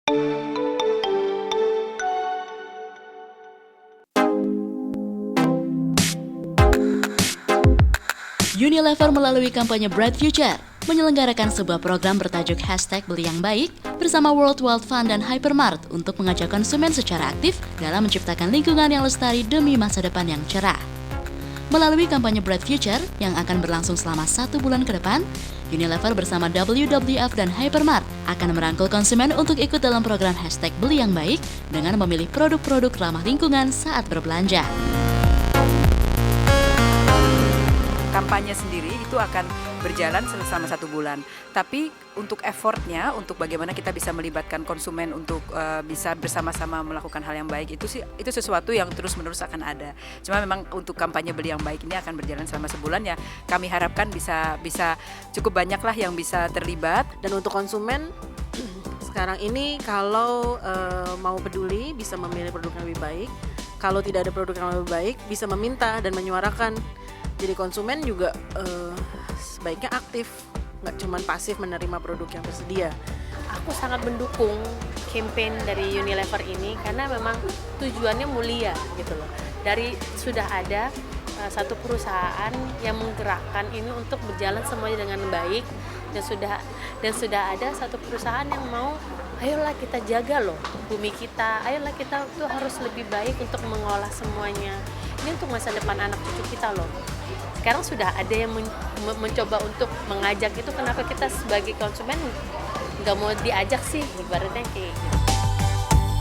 Unilever melalui kampanye Bright Future menyelenggarakan sebuah program bertajuk #Beli Yang Baik bersama World Wide Fund dan Hypermart untuk mengajak konsumen secara aktif dalam menciptakan lingkungan yang lestari demi masa depan yang cerah. Melalui kampanye Bright Future yang akan berlangsung selama 1 bulan ke depan, Unilever bersama WWF dan Hypermart akan merangkul konsumen untuk ikut dalam program #Beli Yang Baik dengan memilih produk-produk ramah lingkungan saat berbelanja. Kampanye sendiri itu akan berjalan selama 1 bulan. Tapi untuk effortnya, untuk bagaimana kita bisa melibatkan konsumen untuk bisa bersama-sama melakukan hal yang baik, itu sesuatu yang terus-menerus akan ada. Cuma memang untuk kampanye Beli Yang Baik ini akan berjalan selama sebulan ya. Kami harapkan bisa cukup banyak lah yang bisa terlibat. Dan untuk konsumen sekarang ini kalau mau peduli bisa memilih produk yang lebih baik. Kalau tidak ada produk yang lebih baik bisa meminta dan menyuarakan. Jadi konsumen juga sebaiknya aktif, nggak cuma pasif menerima produk yang tersedia. Aku sangat mendukung campaign dari Unilever ini karena memang tujuannya mulia gitu loh. Dari sudah ada satu perusahaan yang menggerakkan ini untuk berjalan semuanya dengan baik dan sudah ada satu perusahaan yang mau ayolah kita jaga loh bumi kita, ayolah kita tuh harus lebih baik untuk mengolah semuanya. Ini untuk masa depan anak cucu kita loh. Sekarang sudah ada yang mencoba untuk mengajak itu, kenapa kita sebagai konsumen nggak mau diajak sih, ibaratnya kayak gitu.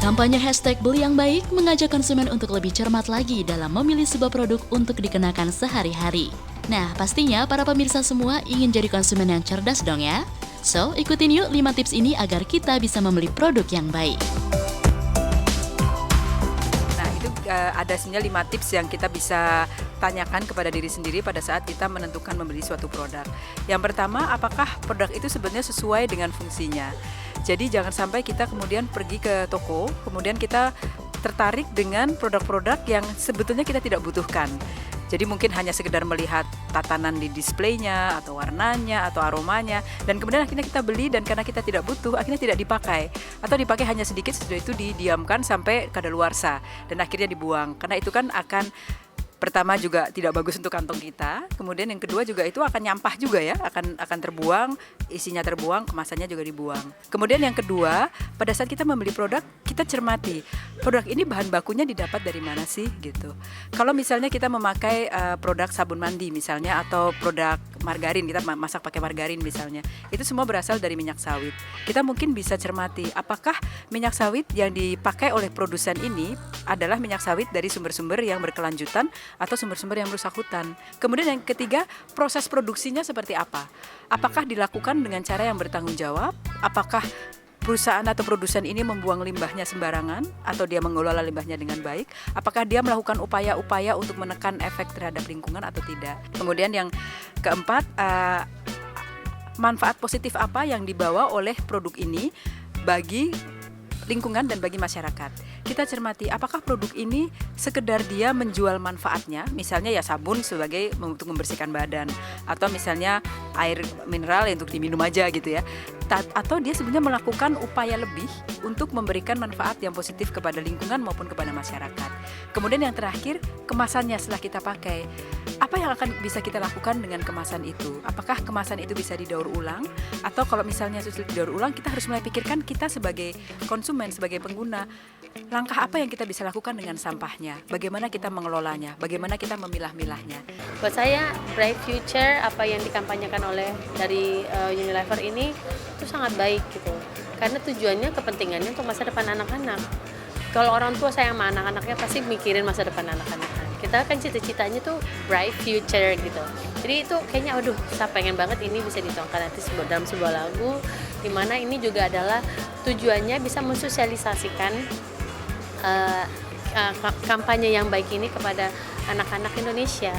Kampanye #Beli Yang Baik mengajak konsumen untuk lebih cermat lagi dalam memilih sebuah produk untuk dikenakan sehari-hari. Nah, pastinya para pemirsa semua ingin jadi konsumen yang cerdas dong ya. So, ikutin yuk 5 tips ini agar kita bisa membeli produk yang baik. Nah, itu ada sebenarnya 5 tips yang kita bisa tanyakan kepada diri sendiri pada saat kita menentukan membeli suatu produk. Yang pertama, apakah produk itu sebenarnya sesuai dengan fungsinya? Jadi jangan sampai kita kemudian pergi ke toko, kemudian kita tertarik dengan produk-produk yang sebetulnya kita tidak butuhkan. Jadi mungkin hanya sekedar melihat tatanan di displaynya, atau warnanya, atau aromanya, dan kemudian akhirnya kita beli dan karena kita tidak butuh, akhirnya tidak dipakai. Atau dipakai hanya sedikit, setelah itu didiamkan sampai kadaluarsa, dan akhirnya dibuang. Karena itu kan akan pertama juga tidak bagus untuk kantong kita, kemudian yang kedua juga itu akan nyampah juga ya, akan terbuang, isinya terbuang, kemasannya juga dibuang. Kemudian yang kedua, pada saat kita membeli produk, kita cermati produk ini bahan bakunya didapat dari mana sih gitu. Kalau misalnya kita memakai produk sabun mandi misalnya, atau produk margarin, kita masak pakai margarin misalnya, itu semua berasal dari minyak sawit. Kita mungkin bisa cermati apakah minyak sawit yang dipakai oleh produsen ini adalah minyak sawit dari sumber-sumber yang berkelanjutan atau sumber-sumber yang merusak hutan. Kemudian yang ketiga, proses produksinya seperti apa? Apakah dilakukan dengan cara yang bertanggung jawab? Apakah perusahaan atau produsen ini membuang limbahnya sembarangan atau dia mengelola limbahnya dengan baik? Apakah dia melakukan upaya-upaya untuk menekan efek terhadap lingkungan atau tidak? Kemudian yang keempat, manfaat positif apa yang dibawa oleh produk ini bagi lingkungan dan bagi masyarakat. Kita cermati apakah produk ini sekedar dia menjual manfaatnya, misalnya ya sabun sebagai untuk membersihkan badan, atau misalnya air mineral untuk diminum aja gitu ya, atau dia sebenarnya melakukan upaya lebih untuk memberikan manfaat yang positif kepada lingkungan maupun kepada masyarakat. Kemudian yang terakhir, kemasannya setelah kita pakai. Apa yang akan bisa kita lakukan dengan kemasan itu? Apakah kemasan itu bisa didaur ulang? Atau kalau misalnya sudah didaur ulang, kita harus mulai pikirkan kita sebagai konsumen, sebagai pengguna, langkah apa yang kita bisa lakukan dengan sampahnya? Bagaimana kita mengelolanya? Bagaimana kita memilah-milahnya? Buat saya, Bright Future, apa yang dikampanyekan oleh dari Unilever ini itu sangat baik gitu. Karena tujuannya, kepentingannya untuk masa depan anak-anak. Kalau orang tua sayang sama anak-anaknya pasti mikirin masa depan anak-anak. Kita kan cita-citanya tuh bright future gitu. Jadi itu kayaknya aduh, saya pengen banget ini bisa dituangkan nanti dalam sebuah lagu, dimana ini juga adalah tujuannya bisa mensosialisasikan kampanye yang baik ini kepada anak-anak Indonesia.